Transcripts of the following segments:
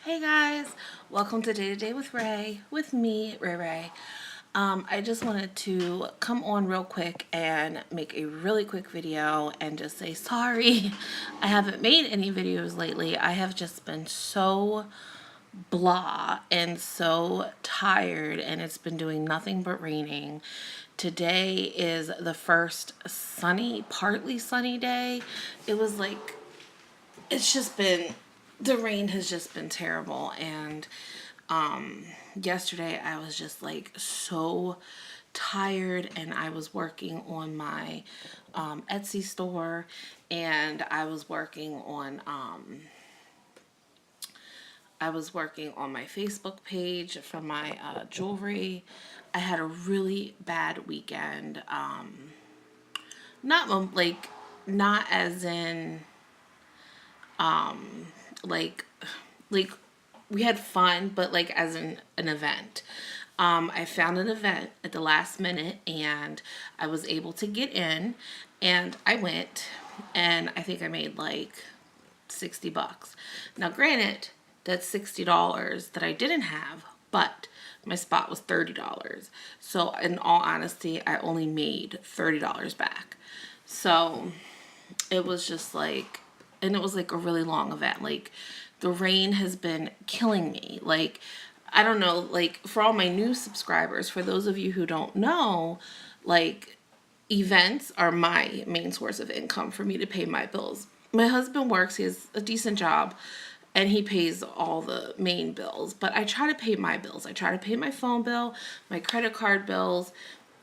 Hey guys, welcome to Day to Day with Ray, with me, Ray. I just wanted to come on real quick and make a really quick video and just say sorry. I haven't made any videos lately. I have just been so blah and so tired, and it's been doing nothing but raining. Today is the first sunny, partly sunny day. It was like it's just been, the rain has just been terrible. And yesterday I was just like so tired, and I was working on my Etsy store, and I was working on my Facebook page for my jewelry. I had a really bad weekend. Not like, not as in like like we had fun, but like as an event. I found an event at the last minute, and I was able to get in, and I went, and I think I made like $60. Now, granted, that's $60 that I didn't have, but my spot was $30. So, in all honesty, I only made $30 back. So, it was just like, and it was like a really long event. Like, the rain has been killing me. Like, I don't know, like, for all my new subscribers, for those of you who don't know, like, events are my main source of income for me to pay my bills. My husband works, he has a decent job, and he pays all the main bills, but I try to pay my bills. I try to pay my phone bill, my credit card bills,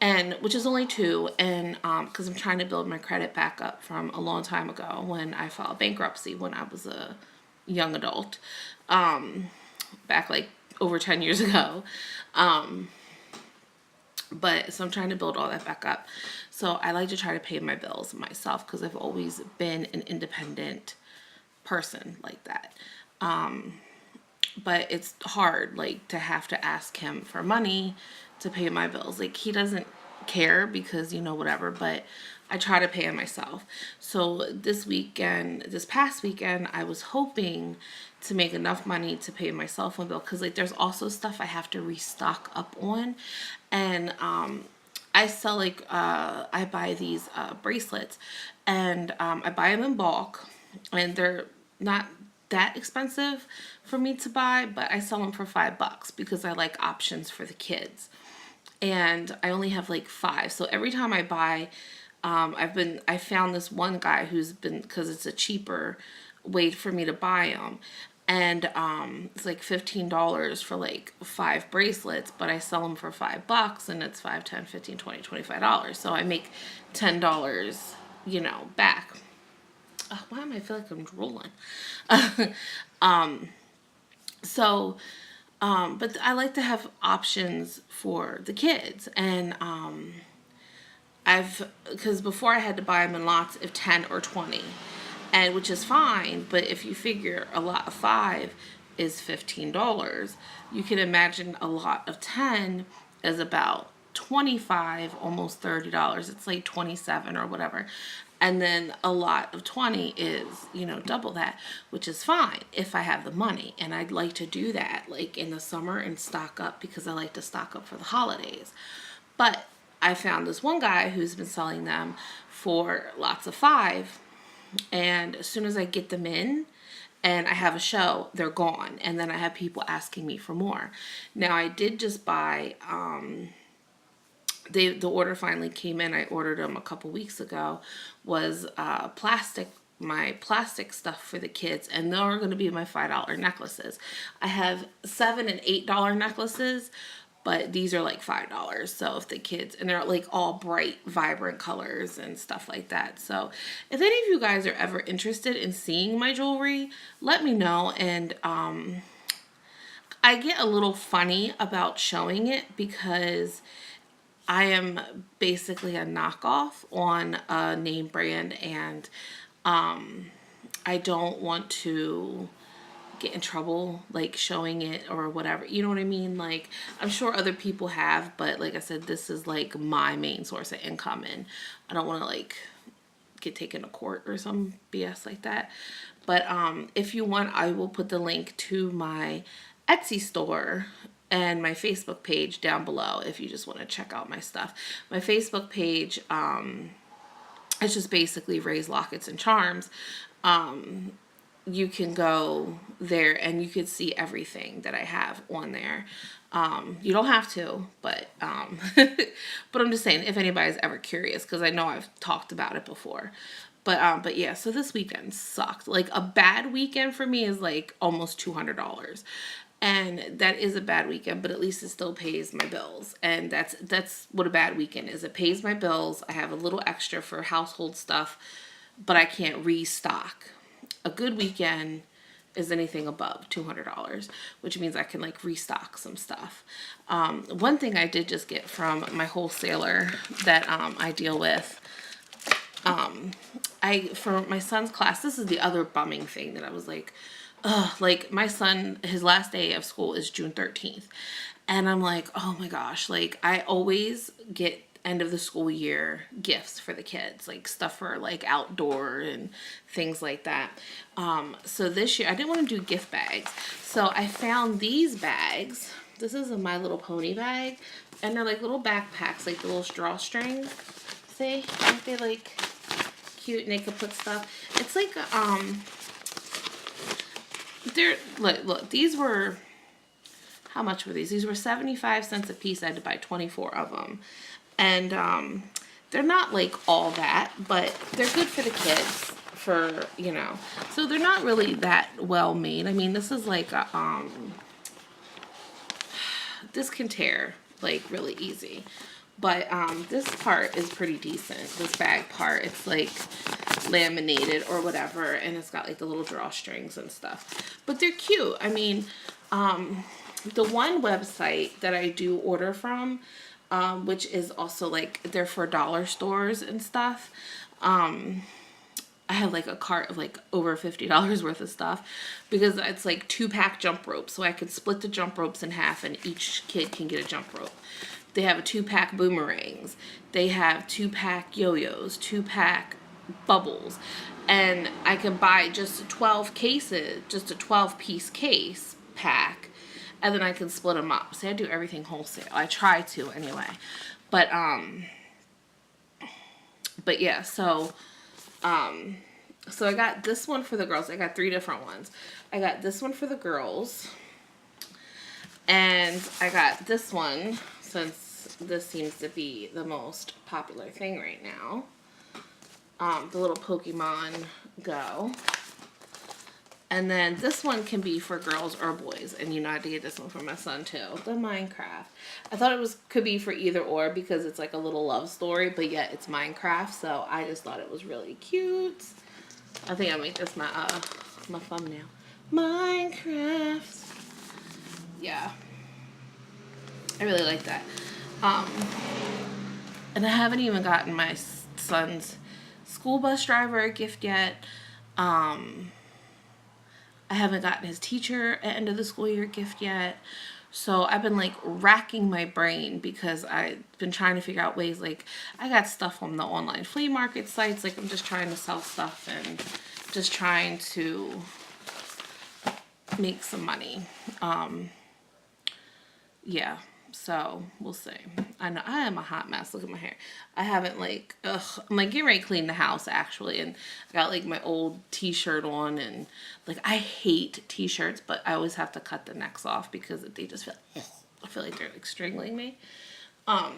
and which is only two, and because I'm trying to build my credit back up from a long time ago when I filed bankruptcy when I was a young adult, back like over 10 years ago. But so I'm trying to build all that back up. So I like to try to pay my bills myself because I've always been an independent person like that. But it's hard, like, to have to ask him for money to pay my bills. Like, he doesn't care because, whatever, but I try to pay him myself. So this past weekend, I was hoping to make enough money to pay my cell phone bill, because, like, there's also stuff I have to restock up on. And I sell, like, I buy these bracelets, and I buy them in bulk, and they're not that expensive for me to buy, but I sell them for $5 because I like options for the kids. And I only have like 5. So every time I buy, I found this one guy who's been, because it's a cheaper way for me to buy them. And it's like $15 for like 5 bracelets, but I sell them for $5, and it's 5, 10, 15, 20, $25. So I make $10, back. Why am I feel like I'm drooling? So, but I like to have options for the kids, and because before I had to buy them in lots of 10 or 20, and which is fine, but if you figure a lot of 5 is $15, you can imagine a lot of 10 is about 25, almost $30. It's like 27 or whatever. And then a lot of 20 is, double that, which is fine if I have the money. And I'd like to do that like in the summer and stock up, because I like to stock up for the holidays. But I found this one guy who's been selling them for lots of 5. And as soon as I get them in and I have a show, they're gone. And then I have people asking me for more. Now, I did just buy, the order finally came in. I ordered them a couple weeks ago, was my plastic stuff for the kids, and they're going to be my $5 necklaces. I have $7 and $8 necklaces, but these are like $5. So if the kids, and they're like all bright, vibrant colors and stuff like that. So if any of you guys are ever interested in seeing my jewelry, let me know. And I get a little funny about showing it because I am basically a knockoff on a name brand, and I don't want to get in trouble like showing it or whatever. You know what I mean? Like, I'm sure other people have, but like I said, this is like my main source of income, and I don't want to like get taken to court or some BS like that. But if you want, I will put the link to my Etsy store and my Facebook page down below if you just want to check out my stuff. My Facebook page, it's just basically Ray's Lockets and Charms. You can go there and you can see everything that I have on there. You don't have to, but but I'm just saying if anybody's ever curious, because I know I've talked about it before. But yeah, so this weekend sucked. Like a bad weekend for me is like almost $200. And that is a bad weekend, but at least it still pays my bills. And that's what a bad weekend is. It pays my bills. I have a little extra for household stuff, but I can't restock. A good weekend is anything above $200, which means I can like restock some stuff. One thing I did just get from my wholesaler that I deal with, for my son's class, this is the other bumming thing that I was like, ugh, like my son, his last day of school is June 13th. And I'm like, oh my gosh, like I always get end of the school year gifts for the kids, like stuff for like outdoor and things like that. So this year I didn't want to do gift bags. So I found these bags. This is a My Little Pony bag. And they're like little backpacks, like the little drawstring. See? Aren't they like cute? And they could put stuff. It's like, they're, look, these were, how much were these? These were 75 cents a piece. I had to buy 24 of them. And they're not like all that, but they're good for the kids, for, you know. So they're not really that well made. I mean, this is like a, this can tear like really easy. But this part is pretty decent. This bag part, it's like laminated or whatever, and it's got like the little drawstrings and stuff. But they're cute. I mean, the one website that I do order from, which is also like, they're for dollar stores and stuff. I have like a cart of like over $50 worth of stuff because it's like 2-pack jump ropes. So I could split the jump ropes in half and each kid can get a jump rope. They have a 2-pack boomerangs. They have 2-pack yo-yos, 2-pack bubbles. And I can buy just 12 cases, just a 12-piece case pack. And then I can split them up. See, I do everything wholesale. I try to anyway. But yeah, so I got this one for the girls. I got 3 different ones. I got this one for the girls. And I got this one, since this seems to be the most popular thing right now. The little Pokemon Go. And then this one can be for girls or boys. And you know, I had to get this one for my son too. The Minecraft. I thought it could be for either or because it's like a little love story, but yet it's Minecraft. So I just thought it was really cute. I think I'll make this my thumbnail. Minecraft. Yeah. I really like that. And I haven't even gotten my son's school bus driver a gift yet. I haven't gotten his teacher at end of the school year gift yet. So I've been like racking my brain because I've been trying to figure out ways, like I got stuff on the online flea market sites. Like I'm just trying to sell stuff and just trying to make some money. Yeah. So we'll see. I know I am a hot mess. Look at my hair. I haven't like, I'm like getting ready to clean the house actually. And I got like my old t-shirt on and like, I hate t-shirts, but I always have to cut the necks off because they just feel, I feel like they're like strangling me. But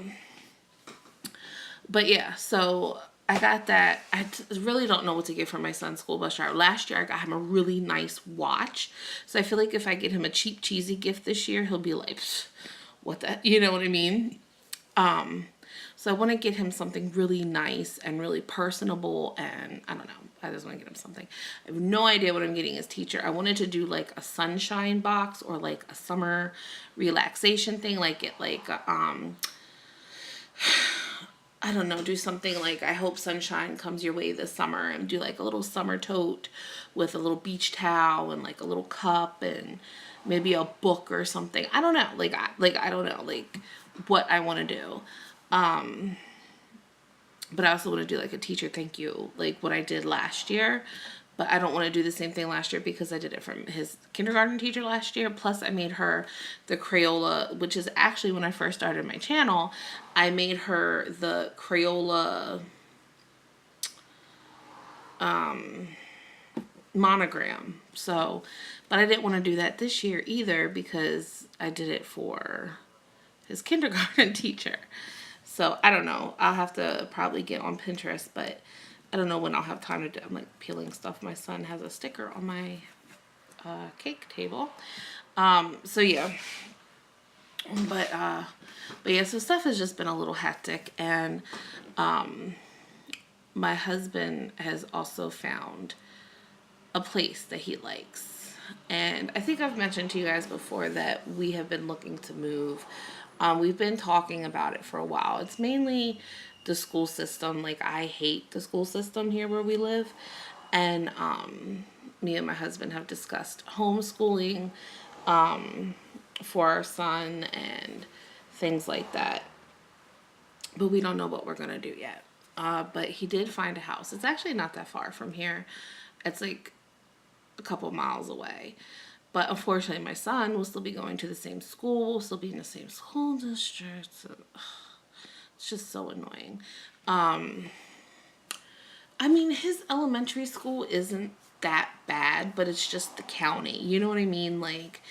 yeah, so I got that. I really don't know what to get for my son's school bus driver. Last year I got him a really nice watch. So I feel like if I get him a cheap, cheesy gift this year, he'll be like, what the, you know what I mean? So I want to get him something really nice and really personable, and I don't know. I just want to get him something. I have no idea what I'm getting his teacher. I wanted to do like a sunshine box or like a summer relaxation thing, like get like I don't know, do something like I hope sunshine comes your way this summer, and do like a little summer tote with a little beach towel and like a little cup and maybe a book or something. I don't know. Like I don't know like what I want to do. But I also want to do like a teacher thank you, like what I did last year. but I don't want to do the same thing last year because I did it from his kindergarten teacher last year. Plus, I made her the Crayola, which is actually when I first started my channel, I made her the Crayola monogram. So, but I didn't want to do that this year either because I did it for his kindergarten teacher. So I don't know. I'll have to probably get on Pinterest, but I don't know when I'll have time to do. I'm like peeling stuff. My son has a sticker on my cake table. So yeah. But yeah, so stuff has just been a little hectic, and my husband has also found a place that he likes. And I think I've mentioned to you guys before that we have been looking to move. We've been talking about it for a while. It's mainly the school system. Like, I hate the school system here where we live. And me and my husband have discussed homeschooling for our son and things like that. But we don't know what we're going to do yet. But he did find a house. It's actually not that far from here. It's like a couple miles away. But unfortunately, my son will still be going to the same school, will still be in the same school district. So, it's just so annoying. I mean, his elementary school isn't that bad, but it's just the county. You know what I mean? Like,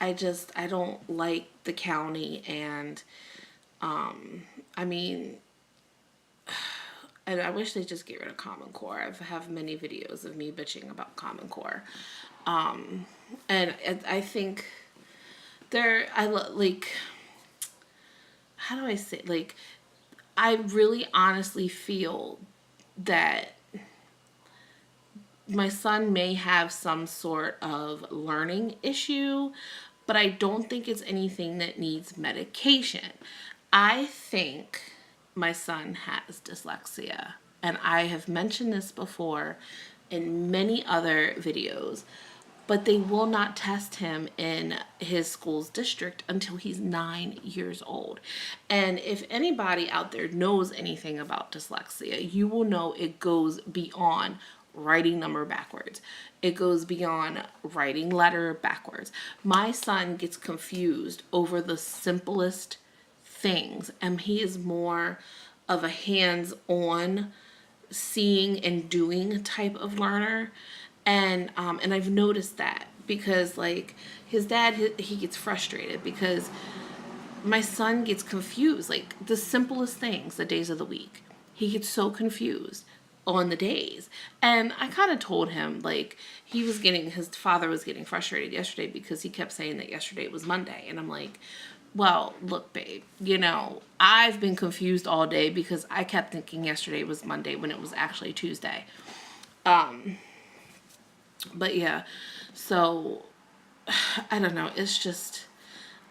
I don't like the county, and I mean, and I wish they'd just get rid of Common Core. I have many videos of me bitching about Common Core. And I think like, how do I say, like, I really honestly feel that my son may have some sort of learning issue, but I don't think it's anything that needs medication. I think my son has dyslexia, and I have mentioned this before in many other videos, but they will not test him in his school's district until he's 9 years old. And if anybody out there knows anything about dyslexia, you will know it goes beyond writing number backwards. It goes beyond writing letter backwards. My son gets confused over the simplest things, and he is more of a hands-on, seeing and doing type of learner. And I've noticed that because, like, his dad, he gets frustrated because my son gets confused, like the simplest things, the days of the week. He gets so confused on the days. And I kind of told him, like, his father was getting frustrated yesterday because he kept saying that yesterday was Monday. And I'm like, well, look, babe, I've been confused all day because I kept thinking yesterday was Monday when it was actually Tuesday. But yeah, so I don't know. It's just,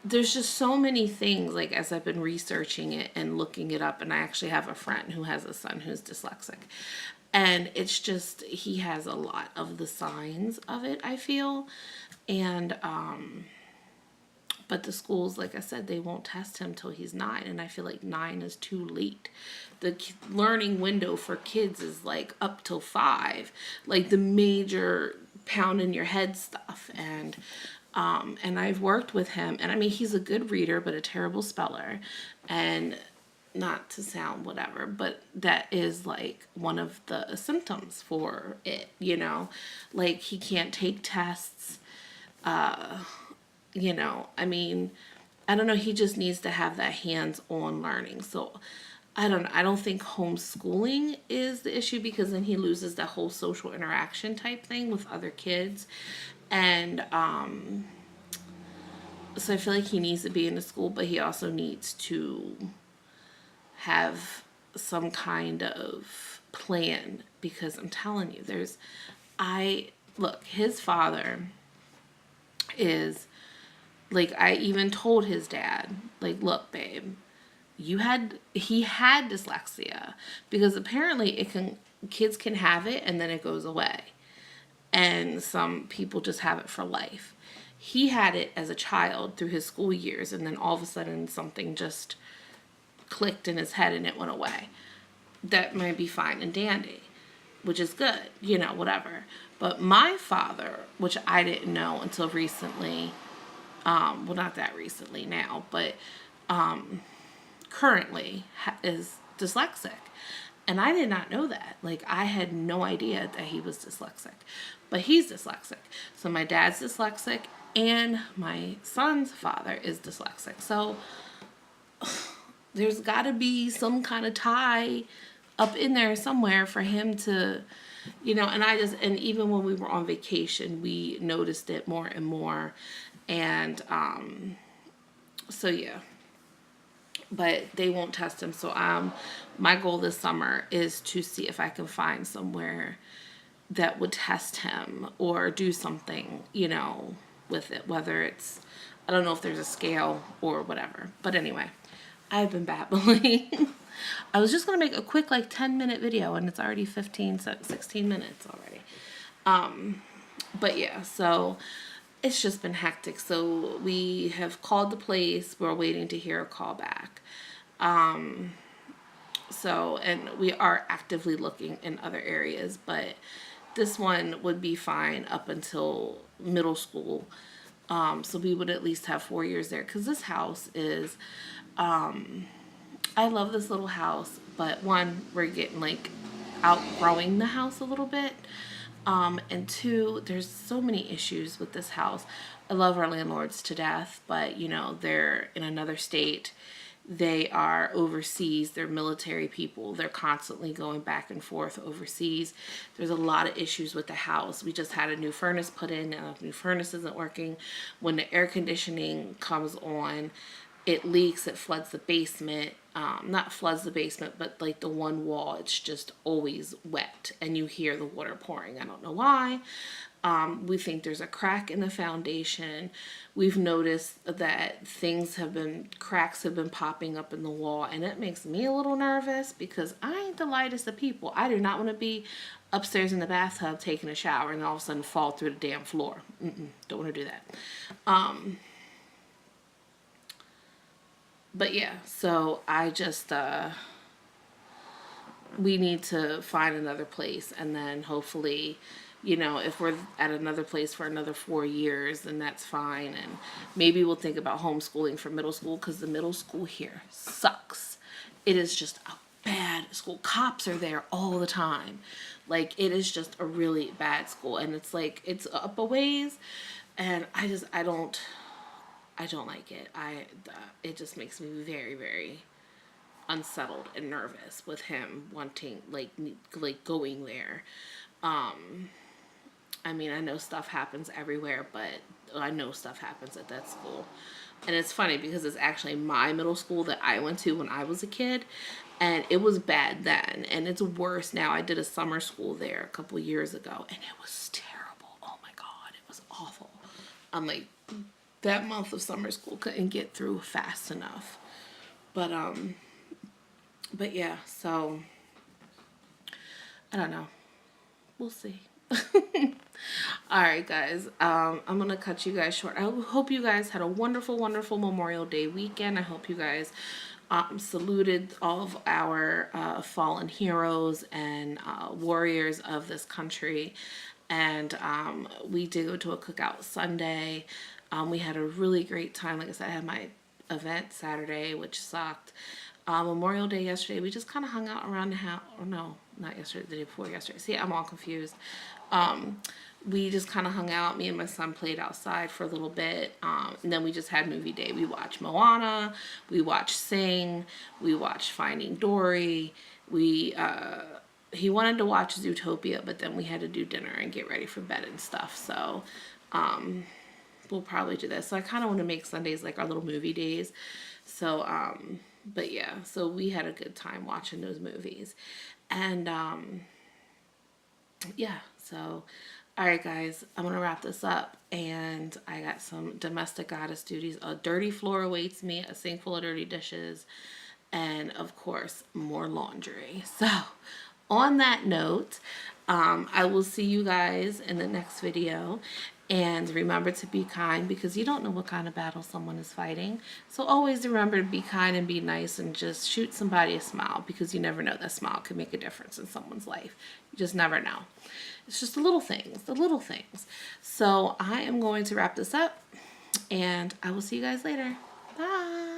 there's just so many things, like, as I've been researching it and looking it up, and I actually have a friend who has a son who's dyslexic, and it's just, he has a lot of the signs of it, I feel. And but the schools, like I said, they won't test him till he's 9, and I feel like 9 is too late. The learning window for kids is like up till 5, like the major pound in your head stuff. And I've worked with him, and I mean, he's a good reader but a terrible speller, and not to sound whatever, but that is like one of the symptoms for it, like he can't take tests. I mean, I don't know, he just needs to have that hands-on learning. So I don't think homeschooling is the issue, because then he loses that whole social interaction type thing with other kids. And so I feel like he needs to be in a school, but he also needs to have some kind of plan, because I'm telling you, his father is, like, I even told his dad, like, look, babe, he had dyslexia, because apparently kids can have it and then it goes away. And some people just have it for life. He had it as a child through his school years, and then all of a sudden something just clicked in his head and it went away. That might be fine and dandy. which is good, you know, whatever. But my father, which I didn't know until recently, well, not that recently now, but currently is dyslexic. And I did not know that. Like, I had no idea that he was dyslexic. But he's dyslexic. So my dad's dyslexic and my son's father is dyslexic. So there's got to be some kind of tie up in there somewhere for him to, you know, and even when we were on vacation, we noticed it more and more. And so yeah. But they won't test him. So my goal this summer is to see if I can find somewhere that would test him or do something, you know, with it. Whether it's, I don't know if there's a scale or whatever. But anyway, I've been babbling. I was just going to make a quick like 10-minute video and it's already 16 minutes already. But yeah, so it's just been hectic. So we have called the place. We're waiting to hear a call back. So, and we are actively looking in other areas, but this one would be fine up until middle school. So we would at least have 4 years there. Cause this house is, I love this little house, but one, we're getting like outgrowing the house a little bit. And two, there's so many issues with this house. I love our landlords to death, but you know, they're in another state. They are overseas. They're military people. They're constantly going back and forth overseas. There's a lot of issues with the house. We just had a new furnace put in. Now the new furnace isn't working. When the air conditioning comes on, it leaks. It floods the basement. Not floods the basement, but like the one wall, it's just always wet and you hear the water pouring. I don't know why. We think there's a crack in the foundation. We've noticed that cracks have been popping up in the wall, and it makes me a little nervous because I ain't the lightest of people. I do not want to be upstairs in the bathtub taking a shower and all of a sudden fall through the damn floor. Don't want to do that. But yeah, so I just, we need to find another place, and then hopefully, you know, if we're at another place for another 4 years, then that's fine. And maybe we'll think about homeschooling for middle school, because the middle school here sucks. It is just a bad school. Cops are there all the time. Like, it is just a really bad school. And it's like, it's up a ways. And I don't like it. It just makes me very, very unsettled and nervous with him wanting, like going there. I mean, I know stuff happens everywhere, but I know stuff happens at that school. And it's funny because it's actually my middle school that I went to when I was a kid. And it was bad then. And it's worse now. I did a summer school there a couple years ago. And it was terrible. Oh my God. It was awful. I'm like, that month of summer school couldn't get through fast enough. But yeah, so I don't know. We'll see. All right, guys. I'm going to cut you guys short. I hope you guys had a wonderful, wonderful Memorial Day weekend. I hope you guys saluted all of our fallen heroes and warriors of this country. And we did go to a cookout Sunday. We had a really great time. Like I said, I had my event Saturday, which sucked. Memorial Day yesterday, we just kind of hung out around the house. Or no, not yesterday, the day before yesterday. See, I'm all confused. We just kind of hung out. Me and my son played outside for a little bit. And then we just had movie day. We watched Moana. We watched Sing. We watched Finding Dory. He wanted to watch Zootopia, but then we had to do dinner and get ready for bed and stuff. So, we'll probably do this. So I kind of want to make Sundays like our little movie days. So, but yeah, so we had a good time watching those movies. And, yeah, so, all right, guys, I'm going to wrap this up. And I got some domestic goddess duties. A dirty floor awaits me, a sink full of dirty dishes, and of course, more laundry. So, on that note, I will see you guys in the next video. And remember to be kind, because you don't know what kind of battle someone is fighting. So always remember to be kind and be nice and just shoot somebody a smile, because you never know, that smile could make a difference in someone's life. You just never know. It's just the little things, the little things. So I am going to wrap this up, and I will see you guys later. Bye.